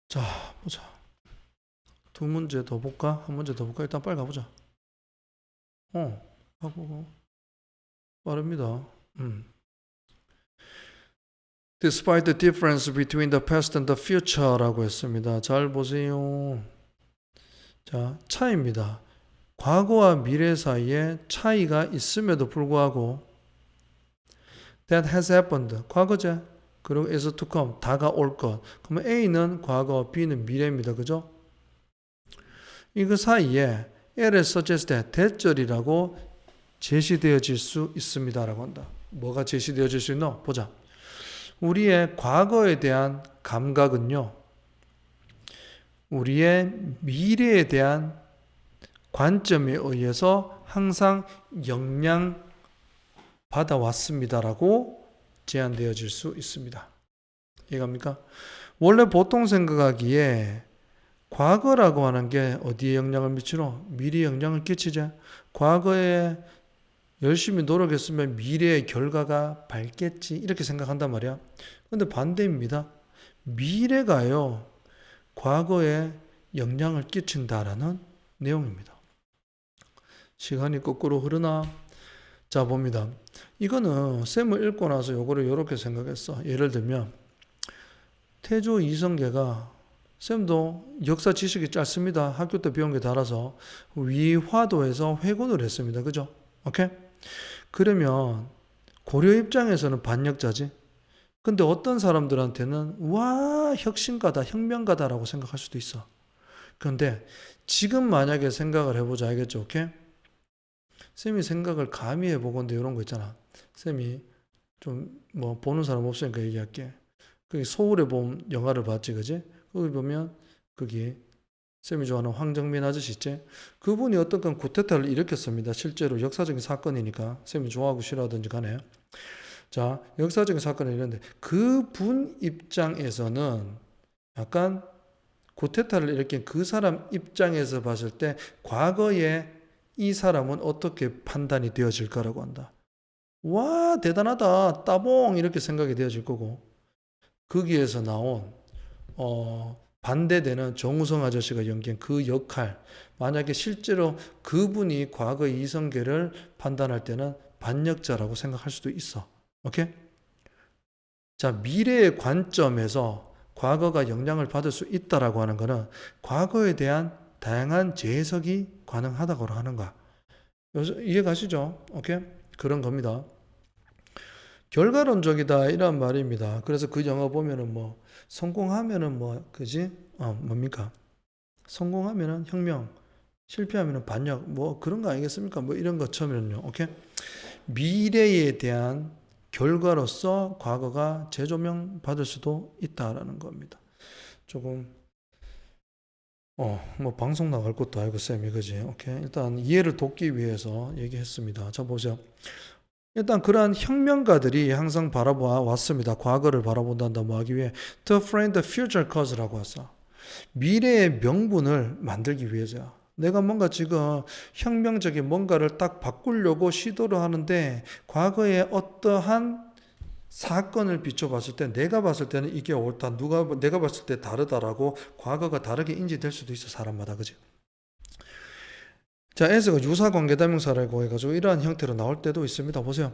자, 보자. 두 문제 더 볼까? 한 문제 더 볼까? 일단 빨리 가보자. 하고 빠릅니다. Despite the difference between the past and the future라고 했습니다. 잘 보세요. 자, 차이입니다. 과거와 미래 사이에 차이가 있음에도 불구하고 that has happened, 과거제. 그리고 is to come, 다가올 것. 그러면 A는 과거, B는 미래입니다. 그죠? 이거 사이에 L's suggested, 대절이라고 제시되어질 수 있습니다. 라고 한다. 뭐가 제시되어질 수 있노? 보자. 우리의 과거에 대한 감각은요, 우리의 미래에 대한 관점에 의해서 항상 영향받아왔습니다라고 제한되어질 수 있습니다. 이해갑니까? 원래 보통 생각하기에 과거라고 하는 게 어디에 영향을 미치노? 미래에 영향을 끼치죠. 과거에 열심히 노력했으면 미래의 결과가 밝겠지 이렇게 생각한단 말이야. 근데 반대입니다. 미래가요, 과거에 영향을 끼친다라는 내용입니다. 시간이 거꾸로 흐르나? 자, 봅니다. 이거는 쌤을 읽고 나서 요거를 이렇게 생각했어. 예를 들면 태조 이성계가, 쌤도 역사 지식이 짧습니다. 학교 때 배운 게 달아서 위화도에서 회군을 했습니다. 그죠? 오케이? 그러면 고려 입장에서는 반역자지. 근데 어떤 사람들한테는 와, 혁신가다, 혁명가다라고 생각할 수도 있어. 그런데 지금 만약에 생각을 해보자. 알겠죠? 오케이? 쌤이 생각을 감히 해보건데 이런 거 있잖아. 쌤이 좀 뭐 보는 사람 없으니까 얘기할게. 거기 서울에 본 영화를 봤지, 그지? 거기 보면 거기 쌤이 좋아하는 황정민 아저씨 있지? 그분이 어떤 건 쿠데타를 일으켰습니다. 실제로 역사적인 사건이니까 쌤이 좋아하고 싫어하든지 간에. 자, 역사적인 사건이 있는데 그분 입장에서는 약간 쿠데타를 일으킨 그 사람 입장에서 봤을 때 과거에 이 사람은 어떻게 판단이 되어질 거라고 한다. 와, 대단하다, 따봉 이렇게 생각이 되어질 거고, 거기에서 나온 반대되는 정우성 아저씨가 연기한 그 역할, 만약에 실제로 그분이 과거 이성계를 판단할 때는 반역자라고 생각할 수도 있어. 오케이? 자, 미래의 관점에서 과거가 영향을 받을 수 있다라고 하는 것은 과거에 대한 다양한 재해석이 가능하다고 하는 거야. 이해가시죠? 오케이? 그런 겁니다. 결과론적이다 이런 말입니다. 그래서 그 영화 보면은 뭐 성공하면은 뭐 그지? 뭡니까? 성공하면은 혁명, 실패하면은 반역, 뭐 그런 거 아니겠습니까? 뭐 이런 것처럼요. 오케이? 미래에 대한 결과로서 과거가 재조명 받을 수도 있다라는 겁니다. 조금 뭐 방송 나갈 것도 아니고 쌤이 그지? 오케이? 일단 이해를 돕기 위해서 얘기했습니다. 자, 보세요. 일단 그러한 혁명가들이 항상 바라봐 왔습니다. 과거를 바라본단다 뭐 하기 위해 to frame the future cause라고 했어. 미래의 명분을 만들기 위해서야. 내가 뭔가 지금 혁명적인 뭔가를 딱 바꾸려고 시도를 하는데 과거에 어떠한 사건을 비춰봤을 때 내가 봤을 때는 이게 옳다. 내가 봤을 때 다르다라고 과거가 다르게 인지될 수도 있어. 사람마다. 그지? 자, as가 유사관계대명사라고 해가지고 이러한 형태로 나올 때도 있습니다. 보세요.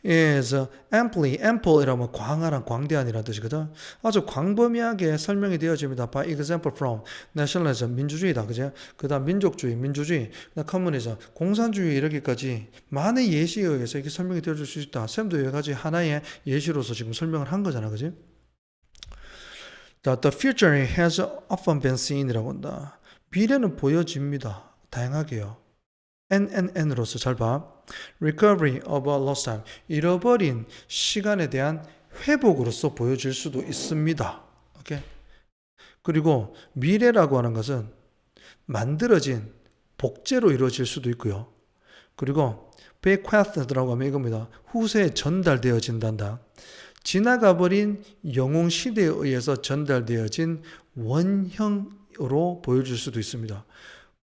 is amply, ample 이라면 광활한, 광대한이라는 뜻이거든. 아주 광범위하게 설명이 되어집니다. By example from nationalism, 민주주의다. 그죠? 그 다음 민족주의, 민주주의, communism, 공산주의 이렇게까지 많은 예시에 의해서 이게 설명이 되어줄 수 있다. 쌤도 여러 가지 하나의 예시로서 지금 설명을 한 거잖아. 그지? 자, the future has often been seen 이라고 한다. 미래는 보여집니다. 다양하게요. NNN으로서 잘 봐. Recovery of a lost time. 잃어버린 시간에 대한 회복으로서 보여질 수도 있습니다. 오케이? 그리고 미래라고 하는 것은 만들어진 복제로 이루어질 수도 있고요. 그리고 bequeathed라고 하면 이겁니다. 후세에 전달되어진단다. 지나가버린 영웅시대에 의해서 전달되어진 원형으로 보여줄 수도 있습니다.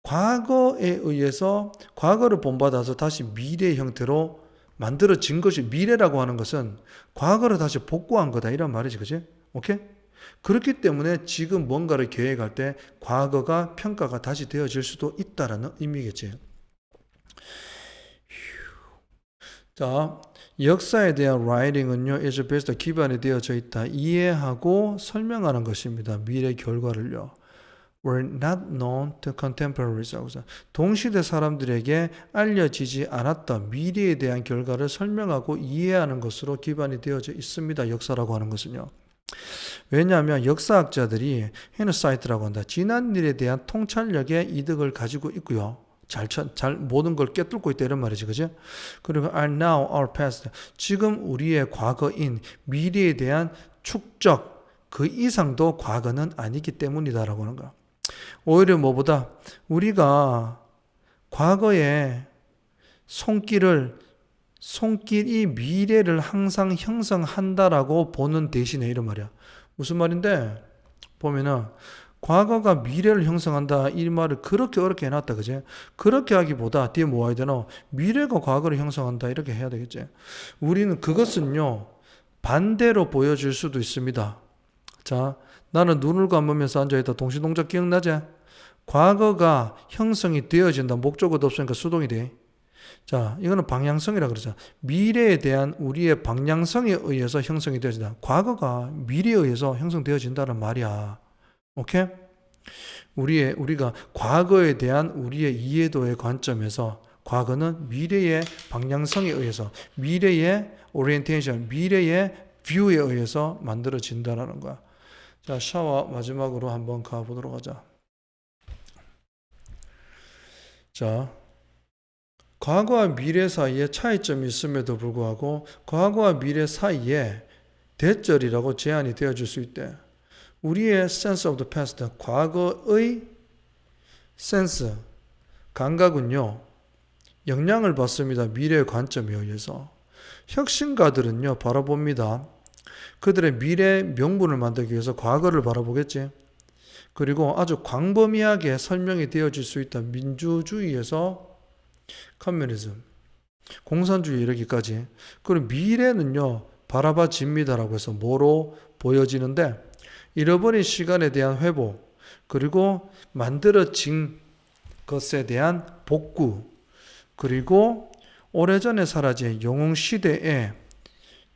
과거에 의해서 과거를 본받아서 다시 미래의 형태로 만들어진 것이 미래라고 하는 것은 과거를 다시 복구한 거다 이런 말이지, 그지? 오케이? 그렇기 때문에 지금 뭔가를 계획할 때 과거가 평가가 다시 되어질 수도 있다라는 의미겠지. 자, 역사에 대한 writing은요, is based 기반이 되어져 있다. 이해하고 설명하는 것입니다. 미래 결과를요. were not known to contemporaries. 동시대 사람들에게 알려지지 않았던 미래에 대한 결과를 설명하고 이해하는 것으로 기반이 되어져 있습니다. 역사라고 하는 것은요. 왜냐하면 역사학자들이 hindsight라고 한다. 지난 일에 대한 통찰력의 이득을 가지고 있고요. 잘 모든 걸 꿰뚫고 있다 이런 말이지, 그죠? 그리고 are now our past. 지금 우리의 과거인 미래에 대한 축적 그 이상도 과거는 아니기 때문이다라고 하는 거야. 오히려 뭐보다 우리가 과거에 손길이 미래를 항상 형성한다라고 보는 대신에 이런 말이야. 무슨 말인데? 보면은 과거가 미래를 형성한다 이 말을 그렇게 어렵게 해놨다, 그제? 그렇게 하기보다 뒤에 뭐 해야 되나? 미래가 과거를 형성한다 이렇게 해야 되겠지. 우리는 그것은요 반대로 보여줄 수도 있습니다. 자, 나는 눈을 감으면서 앉아있다 동시동작 기억나지? 과거가 형성이 되어진다. 목적어도 없으니까 수동이 돼. 자, 이거는 방향성이라 그러죠. 미래에 대한 우리의 방향성에 의해서 형성이 되어진다. 과거가 미래에 의해서 형성되어진다는 말이야. 오케이? 우리가 과거에 대한 우리의 이해도의 관점에서 과거는 미래의 방향성에 의해서 미래의 오리엔테이션, 미래의 뷰에 의해서 만들어진다는 거야. 자, 샤워 마지막으로 한번 가보도록 하자. 자, 과거와 미래 사이에 차이점이 있음에도 불구하고 과거와 미래 사이에 대절이라고 제한이 되어질 수 있대. 우리의 sense of the past, 과거의 sense, 감각은요, 영향을 받습니다. 미래의 관점에 의해서. 혁신가들은요, 바라봅니다. 그들의 미래 명분을 만들기 위해서 과거를 바라보겠지. 그리고 아주 광범위하게 설명이 되어질 수 있다. 민주주의에서 커뮤니즘, 공산주의 이르기까지. 그리고 미래는요, 바라봐집니다라고 해서 뭐로 보여지는데 잃어버린 시간에 대한 회복, 그리고 만들어진 것에 대한 복구, 그리고 오래전에 사라진 영웅시대에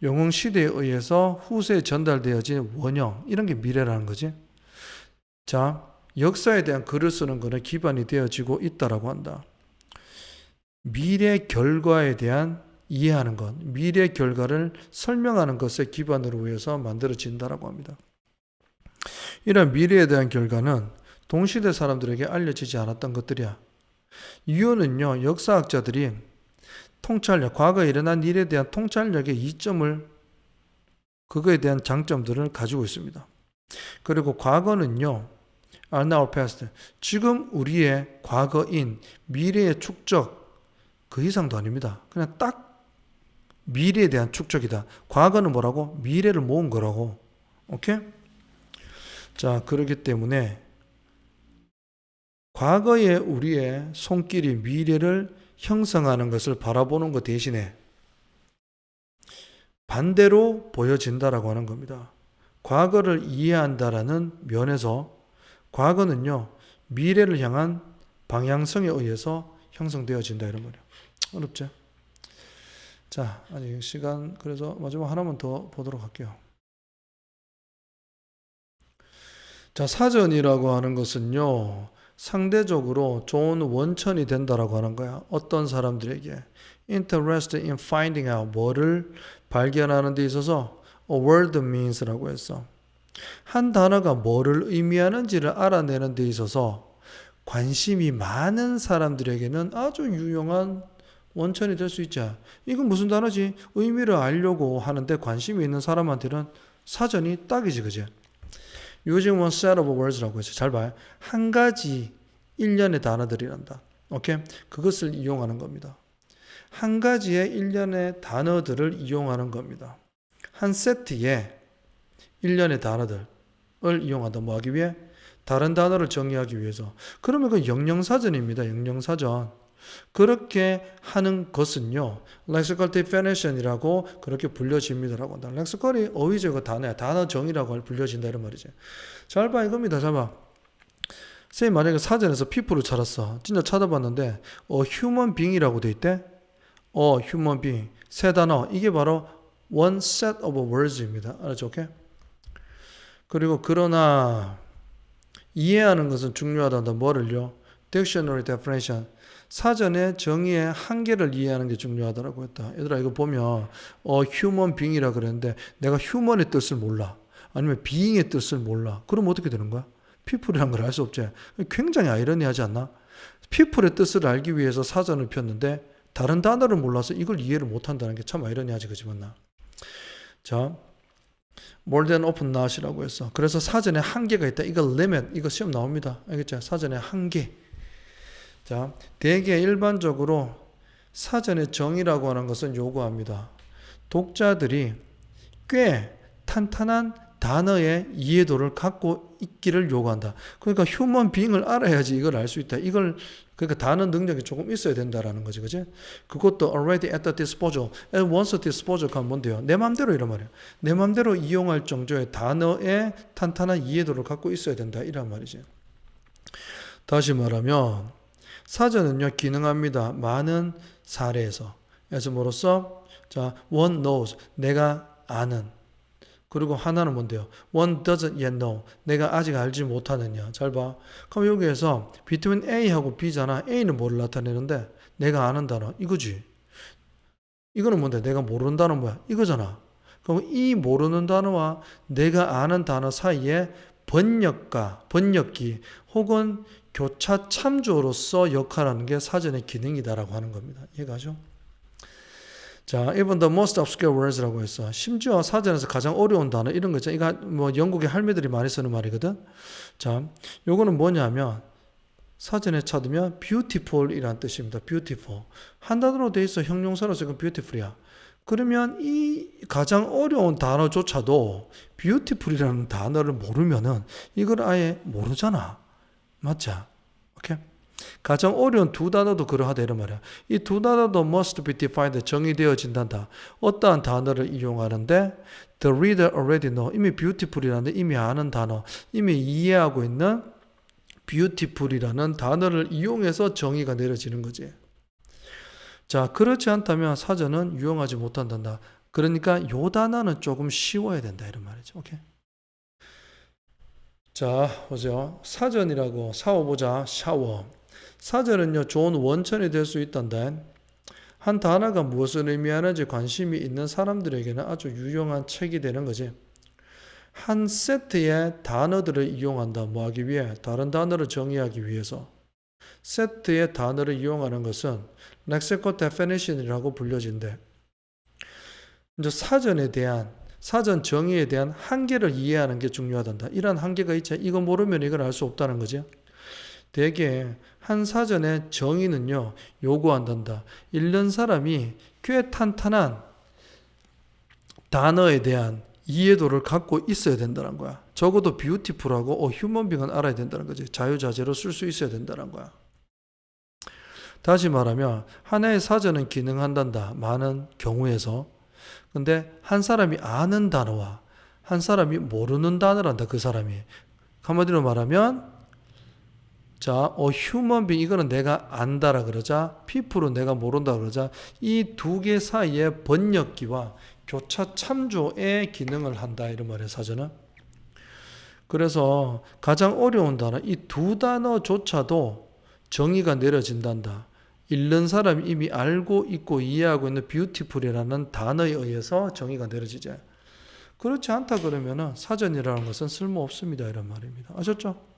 의해서 후세에 전달되어진 원형, 이런 게 미래라는 거지. 자, 역사에 대한 글을 쓰는 것은 기반이 되어지고 있다라고 한다. 미래 결과에 대한 이해하는 것, 미래 결과를 설명하는 것을 기반으로 해서 만들어진다라고 합니다. 이런 미래에 대한 결과는 동시대 사람들에게 알려지지 않았던 것들이야. 이유는요, 역사학자들이 통찰력, 과거에 일어난 일에 대한 통찰력의 이점을, 그거에 대한 장점들을 가지고 있습니다. 그리고 과거는요, are now past, 지금 우리의 과거인 미래의 축적, 그 이상도 아닙니다. 그냥 딱 미래에 대한 축적이다. 과거는 뭐라고? 미래를 모은 거라고. 오케이? 자, 그렇기 때문에 과거의 우리의 손길이 미래를 형성하는 것을 바라보는 것 대신에 반대로 보여진다라고 하는 겁니다. 과거를 이해한다라는 면에서 과거는요, 미래를 향한 방향성에 의해서 형성되어진다 이런 말이에요. 어렵죠? 자, 아직 시간, 그래서 마지막 하나만 더 보도록 할게요. 자, 사전이라고 하는 것은요, 상대적으로 좋은 원천이 된다라고 하는 거야. 어떤 사람들에게 interested in finding out, 뭐를 발견하는 데 있어서 a word means라고 했어. 한 단어가 뭐를 의미하는지를 알아내는 데 있어서 관심이 많은 사람들에게는 아주 유용한 원천이 될 수 있죠. 이건 무슨 단어지? 의미를 알려고 하는데 관심이 있는 사람한테는 사전이 딱이지, 그지? Using one set of words라고 해서 잘 봐요. 한 가지 일련의 단어들이란다. 오케이? 그것을 이용하는 겁니다. 한 가지의 일련의 단어들을 이용하는 겁니다. 한 세트의 일련의 단어들을 이용한다. 뭐 하기 위해? 다른 단어를 정의하기 위해서. 그러면 그 영영사전입니다. 영영사전. 그렇게 하는 것은요, lexical definition이라고 그렇게 불려집니다라고 한다. 렉시컬이 어휘적 단어야. 단어 정의라고 불려진다 이런 말이지. 잘 봐, 이겁니다. 잘 봐. 선생님 만약에 사전에서 people을 찾았어. 진짜 찾아봤는데 human being이라고 돼 있대. human being. 세 단어. 이게 바로 one set of words입니다. 알았죠? 오케이? 그리고 그러나 이해하는 것은 중요하단다. 뭐를요? dictionary definition. 사전의 정의의 한계를 이해하는 게 중요하다고 했다. 얘들아 이거 보면 human being이라 그랬는데 내가 human의 뜻을 몰라. 아니면 being의 뜻을 몰라. 그럼 어떻게 되는 거야? people이란 걸 알 수 없지. 굉장히 아이러니하지 않나? people의 뜻을 알기 위해서 사전을 폈는데 다른 단어를 몰라서 이걸 이해를 못한다는 게 참 아이러니하지. 그지 맞나? 자, more than open not이라고 했어. 그래서 사전에 한계가 있다. 이거 limit, 이거 시험 나옵니다. 알겠죠? 사전에 한계. 자, 대개 일반적으로 사전의 정의라고 하는 것은 요구합니다. 독자들이 꽤 탄탄한 단어의 이해도를 갖고 있기를 요구한다. 그러니까 휴먼 빙을 알아야지 이걸 알 수 있다. 이걸 그러니까 단어 능력이 조금 있어야 된다라는 거지, 그지? 그것도 already at the disposal, at one's disposal 하면 뭔데요? 내 마음대로 이란 말이야. 내 마음대로 이용할 정도의 단어의 탄탄한 이해도를 갖고 있어야 된다 이란 말이지. 다시 말하면 사전은요 기능합니다. 많은 사례에서. 그래서 뭐로써 자 one knows 내가 아는. 그리고 하나는 뭔데요? One doesn't yet know. 내가 아직 알지 못하느냐. 잘 봐. 그럼 여기에서 between A하고 B잖아. A는 뭐를 나타내는데 내가 아는 단어. 이거지. 이거는 뭔데? 내가 모르는 단어는 뭐야? 이거잖아. 그럼 이 모르는 단어와 내가 아는 단어 사이에 번역기 혹은 교차 참조로서 역할하는 게 사전의 기능이다라고 하는 겁니다. 이해가죠? 자, even the most obscure words라고 했어. 심지어 사전에서 가장 어려운 단어 이런 거 있잖아. 이거 뭐 영국의 할매들이 많이 쓰는 말이거든. 자, 요거는 뭐냐면 사전에 찾으면 beautiful이란 뜻입니다. beautiful. 한 단어로 돼 있어. 형용사로서 이건 beautiful이야. 그러면 이 가장 어려운 단어조차도 beautiful이라는 단어를 모르면은 이걸 아예 모르잖아. 맞자? 오케이? 가장 어려운 두 단어도 그러하다 이런 말이야. 이 두 단어도 must be defined 정의되어진단다. 어떠한 단어를 이용하는데 the reader already know 이미 beautiful이라는 이미 아는 단어 이미 이해하고 있는 beautiful이라는 단어를 이용해서 정의가 내려지는 거지. 자, 그렇지 않다면 사전은 유용하지 못한단다. 그러니까 요 단어는 조금 쉬워야 된다 이런 말이죠. 오케이? 자, 보세요. 사전이라고 샤워보자. 샤워. 사전은요 좋은 원천이 될 수 있단다. 한 단어가 무엇을 의미하는지 관심이 있는 사람들에게는 아주 유용한 책이 되는 거지. 한 세트의 단어들을 이용한다. 뭐 하기 위해? 다른 단어를 정의하기 위해서. 세트의 단어를 이용하는 것은 lexical definition이라고 불려진대. 이제 사전 정의에 대한 한계를 이해하는 게 중요하단다. 이런 한계가 있지. 이거 모르면 이걸 알 수 없다는 거지. 대개 한 사전의 정의는요 요구한단다. 읽는 사람이 꽤 탄탄한 단어에 대한 이해도를 갖고 있어야 된다는 거야. 적어도 beautiful하고 human being은 알아야 된다는 거지. 자유자재로 쓸 수 있어야 된다는 거야. 다시 말하면 하나의 사전은 기능한단다. 많은 경우에서. 근데 한 사람이 아는 단어와 한 사람이 모르는 단어란다. 그 사람이. 한마디로 말하면 자, human being 이거는 내가 안다라 그러자, people은 내가 모른다 그러자 이 두 개 사이의 번역기와 교차 참조의 기능을 한다 이런 말이에요. 사전은. 그래서 가장 어려운 단어 이 두 단어조차도 정의가 내려진단다. 읽는 사람이 이미 알고 있고 이해하고 있는 beautiful이라는 단어에 의해서 정의가 내려지죠. 그렇지 않다 그러면은 사전이라는 것은 쓸모없습니다 이런 말입니다. 아셨죠?